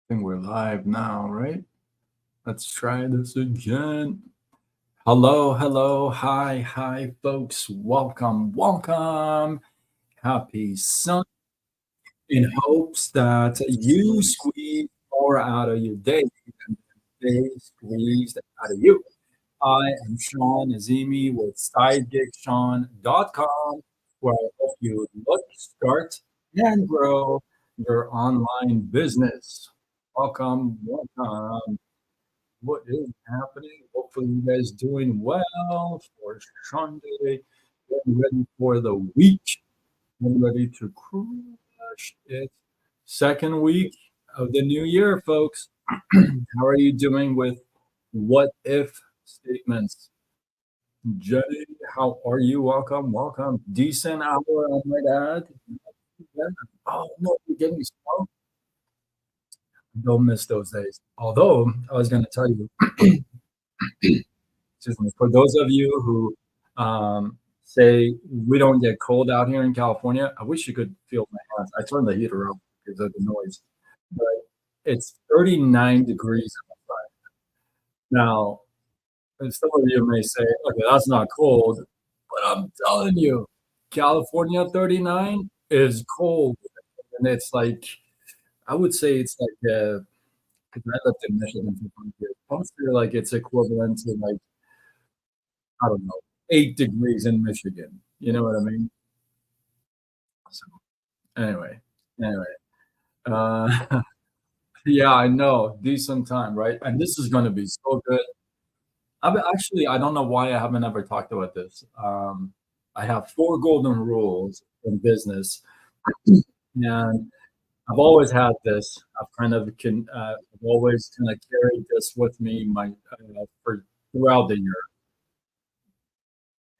Think we're live now, right? Let's try this again. Hello, hello, hi, folks. Welcome. Happy Sunday. In hopes that you squeeze more out of your day than they squeezed out of you. I am Sean Azimi with SideGigSean.com, where I help you look, start, and grow your online business. Welcome. What is happening? Hopefully, you guys doing well for Sunday. Getting ready for the week. Getting ready to crush it. Second week of the new year, folks. How are you doing with what if statements? Jenny, how are you? Welcome. Decent hour, I might add. Yeah. Oh, no, you're getting slow. Don't miss those days. Although, I was going to tell you, excuse me, for those of you who say we don't get cold out here in California, I wish you could feel my hands. I turned the heater up because of the noise, but it's 39 degrees outside. Now, and some of you may say, okay, that's not cold, but I'm telling you, California 39 is cold. And it's like, I would say it's like, because I lived in Michigan for 5 years, I would say like it's equivalent to like, I don't know, 8 degrees in Michigan. You know what I mean? So anyway, anyway, uh, yeah, I know, decent time, right? And this is going to be so good. Actually, I don't know why I haven't ever talked about this. I have four golden rules in business, and I've always had this. I've always kind of carried this with me for throughout the year.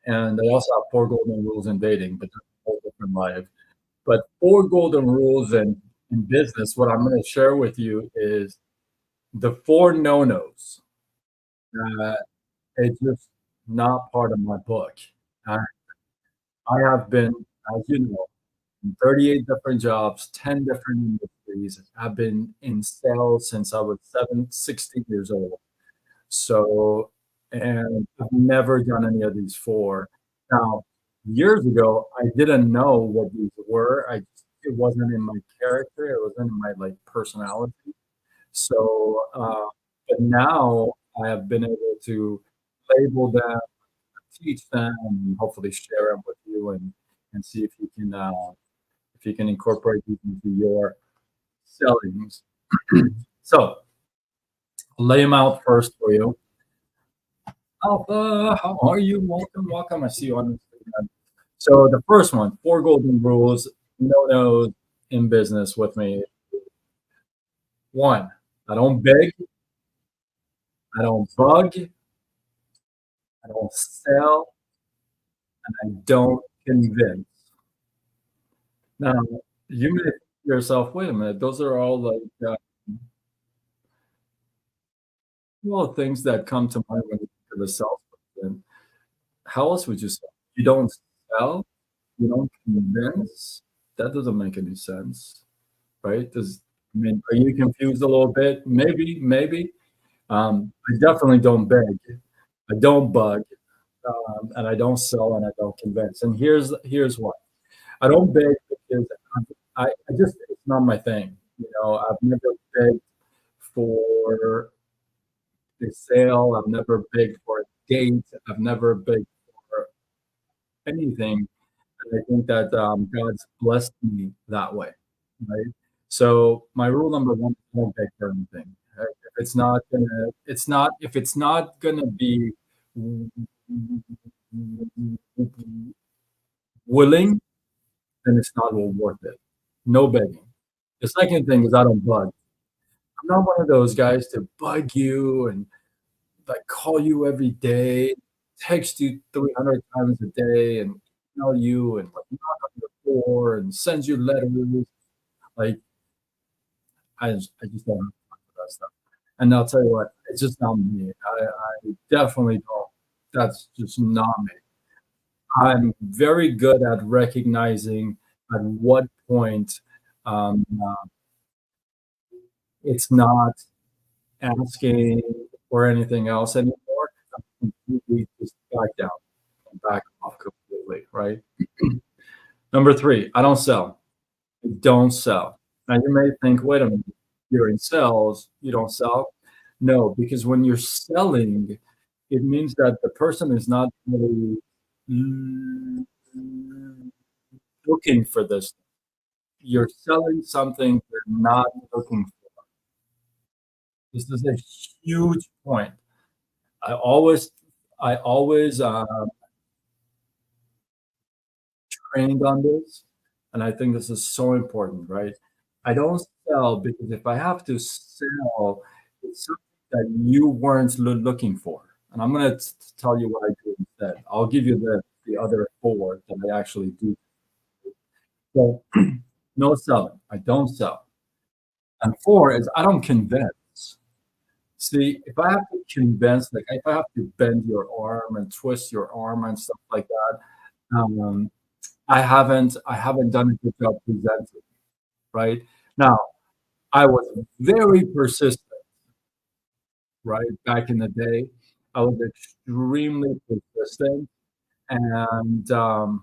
And I also have four golden rules in dating, but that's a whole different life. But four golden rules in business. What I'm going to share with you is the four no-nos. Uh, it's just not part of my book. I, I have been, as you know, 38 different jobs, 10 different industries. I've been in sales since I was 16 years old. So, and I've never done any of these four. Now, years ago, I didn't know what these were. It wasn't in my character. It wasn't in my like personality. So, but now I have been able to label them, teach them, and hopefully share them with you and see if you can incorporate these into your sellings. So I'll lay them out first for you. Alpha, how are you? Welcome. I see you on Instagram. So the first one, four golden rules, no nos in business with me. One, I don't beg, I don't bug, I don't sell, and I don't convince. Now, you may think to yourself, wait a minute, those are all like well things that come to mind when you think of a salesperson. How else would you sell? You don't sell, you don't convince. That doesn't make any sense, right? Are you confused a little bit? Maybe. I definitely don't beg. I don't bug, and I don't sell, and I don't convince. And here's why. I don't beg because I just it's not my thing. I've never begged for a sale. I've never begged for a date. I've never begged for anything. And I think that God's blessed me that way, right? So my rule number one: don't beg for anything. If it's not gonna be willing, then it's not worth it. No begging. The second thing is I don't bug. I'm not one of those guys to bug you and like call you every day, text you 300 times a day, and email you and like knock on your door and send you letters. Like I just don't have time for that stuff. And I'll tell you what, it's just not me. I definitely don't. That's just not me. I'm very good at recognizing at what point um, It's not asking for anything else anymore. I'm completely just back down and back off completely, right? Number 3, I don't sell. I don't sell. Now you may think, "Wait a minute, you're in sales, you don't sell?" No, because when you're selling, it means that the person is not really l looking for this. You're selling something they're not looking for. This is a huge point. I always I always, trained on this, and I think this is so important, right? I don't sell because if I have to sell, it's something that you weren't looking for, and I'm gonna tell you what I do instead. I'll give you the other 4 that I actually do. So, no selling. I don't sell. And 4 is I don't convince. See, if I have to convince, like if I have to bend your arm and twist your arm and stuff like that, um, I haven't done a good job presenting, right? Now, I was very persistent, right? Back in the day, I was extremely persistent and follow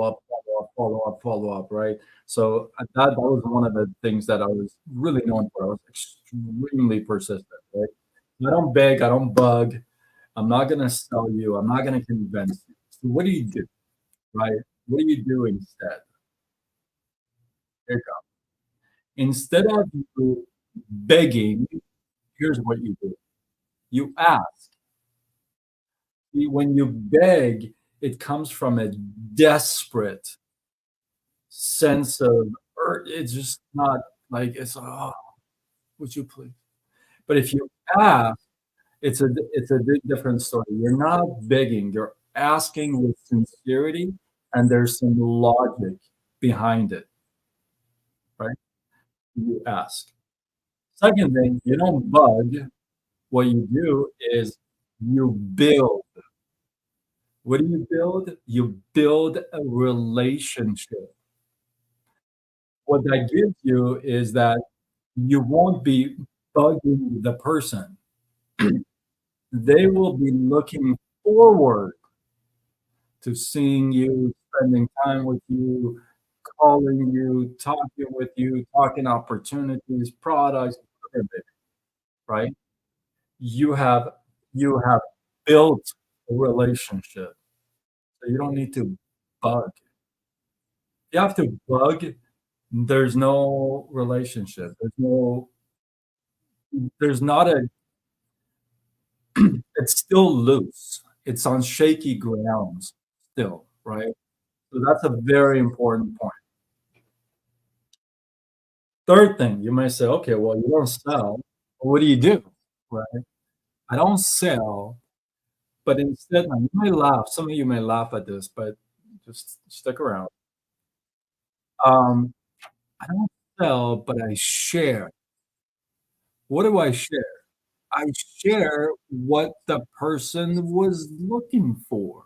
up, follow up, follow up, follow up, right? So that was one of the things that I was really known for. I was extremely persistent, right? I don't beg, I don't bug. I'm not gonna sell you. I'm not gonna convince you. So what do you do, right? What do you do instead? Here you go. Instead of you begging, here's what you do. You ask. See, when you beg, it comes from a desperate sense of it's just not like it's, "Oh, would you please?" But if you ask, it's a different story. You're not begging, you're asking with sincerity, and there's some logic behind it, right? You ask. Second thing, you don't bug. What you do is you build. What do you build? You build a relationship. What that gives you is that you won't be bugging the person. They will be looking forward to seeing you, spending time with you, calling you, talking with you, talking opportunities, products, whatever it is, right? You have you have built a relationship, so you don't need to bug. You have to bug, there's no relationship. There's not a it's still loose. It's on shaky grounds still, right? So that's a very important point. Third thing, you may say, "Okay, well, you don't sell. What do you do?" Right? I don't sell, but instead now you may laugh, some of you may laugh at this, but just stick around. Um, I don't sell, but I share. What do I share? I share what the person was looking for.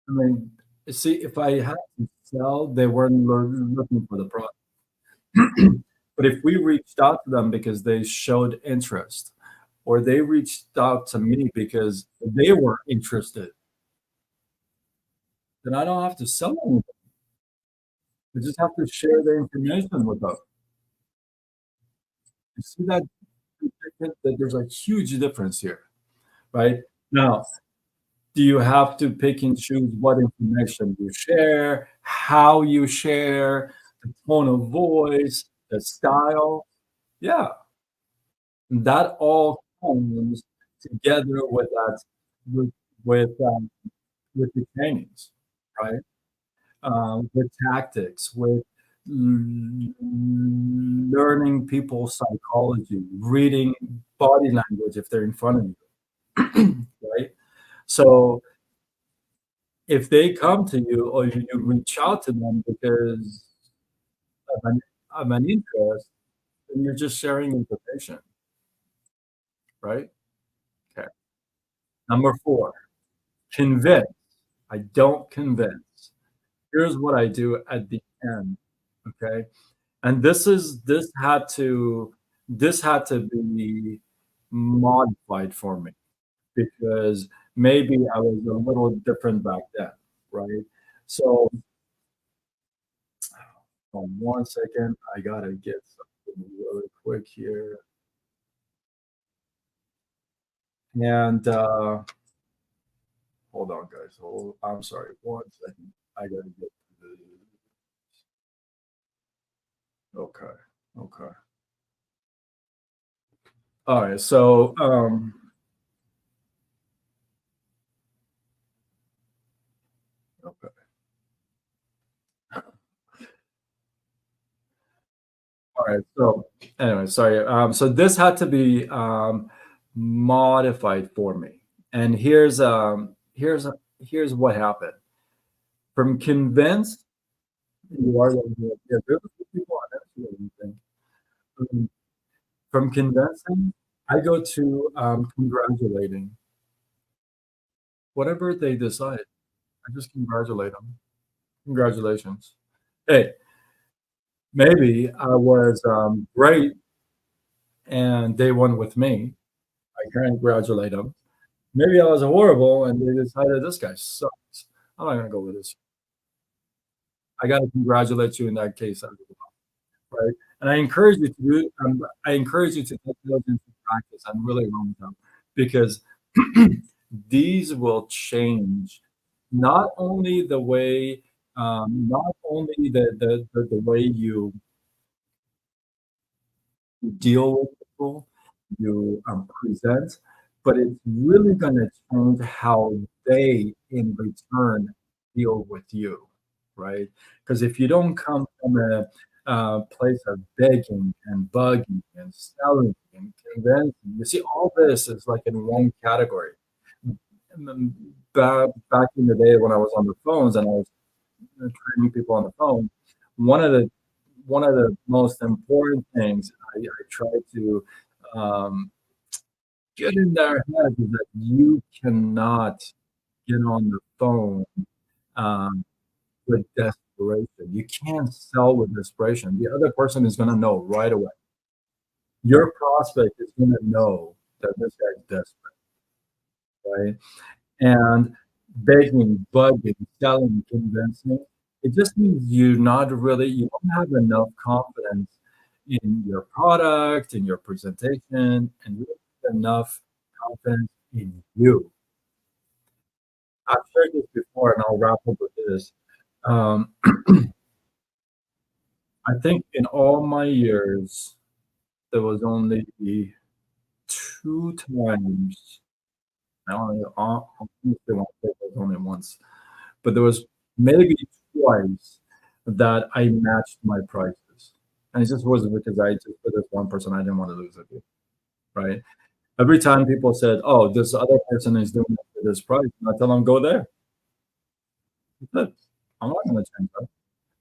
I mean, see, if I had to sell, they weren't looking for the product. But if we reached out to them because they showed interest, or they reached out to me because they were interested, then I don't have to sell anything. I just have to share the information with them. You see that there's a huge difference here, right? Now, do you have to pick and choose what information you share, how you share, the tone of voice, the style? Yeah, that all comes together with with, um, with the trainings, right? With tactics, with learning people's psychology, reading body language if they're in front of you, right? So if they come to you or you reach out to them because of an interest, then you're just sharing information, right? Okay. Number 4, convince. I don't convince. Here's what I do at the end, okay? And this had to be modified for me because maybe I was a little different back then, right? So, one second, I gotta get something really quick here. And hold on, guys. Hold, I'm sorry. One second. I gotta get to the. Okay. Okay. All right. So, okay. All right. So, anyway, sorry. So this had to be modified for me, and here's what happened. From convinced, you are going to yeah, there's a few people on Instagram, I think. Um, From convincing, I go to congratulating. Whatever they decide, I just congratulate them. Congratulations. Hey, maybe I was great and they won with me. I congratulate them. Maybe I was horrible and they decided this guy sucks. I'm not gonna go with this. I gotta congratulate you in that case, right? And I encourage you to do. I encourage you to take those into practice and really run with them because these will change not only the way, not only the way you deal with people, you present, but it's really going to change how they, in return, deal with you, right? Because if you don't come from a place of begging and bugging and selling and convincing, you see, all this is like in one category. And then back in the day when I was on the phones and I was training people on the phone, one of the one of the most important things I try to um, get in their heads is that you cannot get on the phone um, with desperation. You can't sell with desperation. The other person is going to know right away. Your prospect is going to know that this guy's desperate, right? And begging, bugging, selling, convincing, it just means you don't have enough confidence in your product, in your presentation, and you don't have enough confidence in you. I've shared this before, and I'll wrap up with this. Um, I think in all my years, there was only two times. I honestly won't say it was only once, but there was maybe twice that I matched my prices. And it just wasn't because I just for this one person I didn't want to lose it, right? Every time people said, "Oh, this other person is doing it for this price," and I tell them, "Go there." That's it. I'm not going to change that.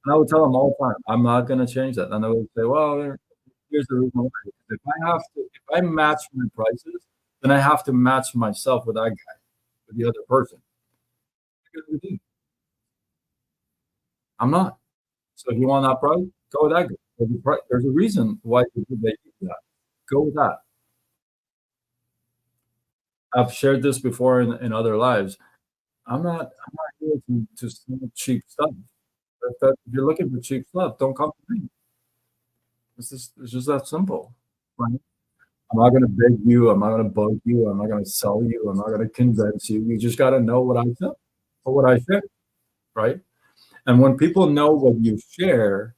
And I would tell them all the time, "I'm not going to change that." And they would say, "Well, here's the reason why. If I match my prices, then I have to match myself with that guy, with the other person. I'm not. So if you want that price, go with that guy. There's a reason why they do that. Go with that. I've shared this before in other lives. I'm not here to sell cheap stuff. If you're looking for cheap stuff, don't come to me. It's just that simple. Right? I'm not gonna beg you, I'm not gonna bug you, I'm not gonna sell you, I'm not gonna convince you. You just gotta know what I sell or what I share, right? And when people know what you share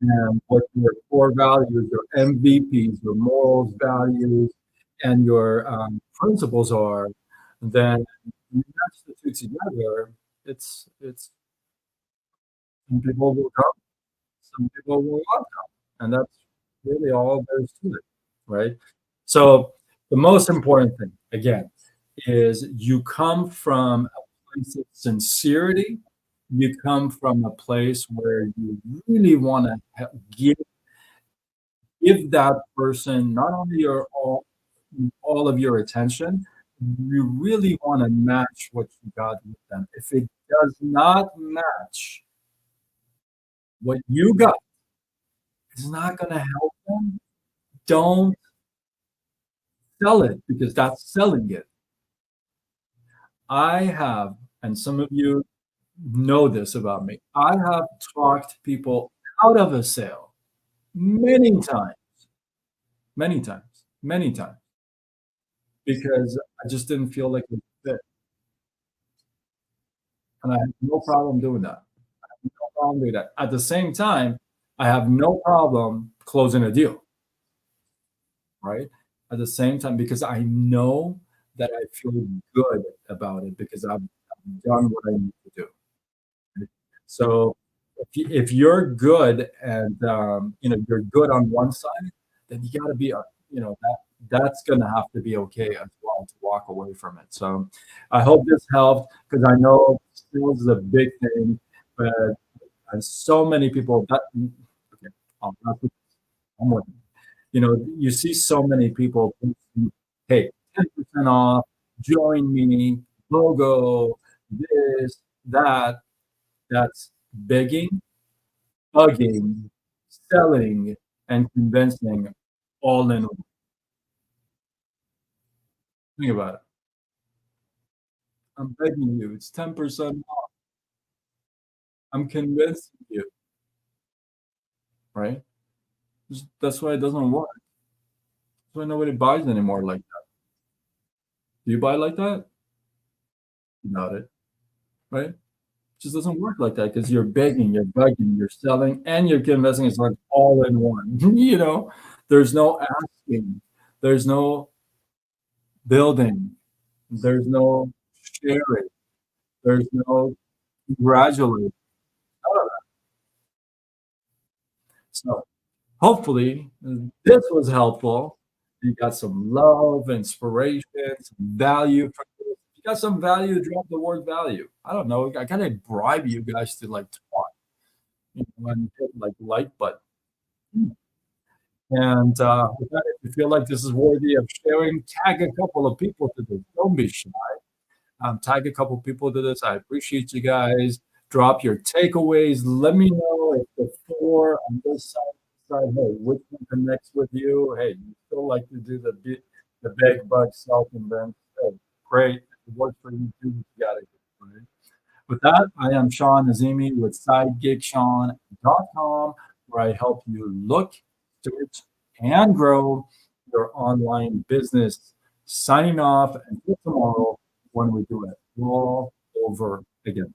and what your core values, your MVPs, your morals, values, and your principles are, then you match the two together. It's some people will come, some people will not come, and that's really all there is to it, right? So the most important thing, again, is you come from a place of sincerity. You come from a place where you really want to give that person not only your all of your attention, you really want to match what you got with them. If it does not match, what you got is not going to help them, don't sell it because that's selling it. I have, and some of you know this about me, I have talked people out of a sale many times, many times, many times, because I just didn't feel like it fit. And I have no problem doing that. No problem doing that. At the same time, I have no problem closing a deal, right? At the same time, because I know that I feel good about it because I've done what I need to do. Right? So if you're good and you're good on one side, then you got to be that's going to have to be okay as well to walk away from it. So I hope this helped because I know sales is a big thing, but so many people that okay, that's what I'm with. You see so many people posting, hey, 10% off, join me, logo, this, that. That's begging, bugging, selling, and convincing all in one. Think about it. I'm begging you, it's 10% off. I'm convincing you, right? That's why it doesn't work. That's why nobody buys anymore like that. Do you buy like that? Doubt it, right? It just doesn't work like that because you're begging, you're bugging, you're selling, and you're convincing. It's like all in one. There's no asking, there's no building, there's no sharing, there's no congratulating. None of that. So hopefully this was helpful. You got some love, inspiration, some value from this. If you got some value, drop the word value. I don't know. I gotta bribe you guys to like talk, and hit like button. And with that, if you feel like this is worthy of sharing, tag a couple of people to this. Don't be shy. Tag a couple people to this. I appreciate you guys. Drop your takeaways. Let me know if the four on this side, hey, which one connects with you? Hey, you still like to do the big bug self invent? Hey, great. If it works for you, do what you gotta do. Right? With that, I am Sean Azimi with SideGigSean.com, where I help you look, search, and grow your online business. Signing off until tomorrow when we do it all over again.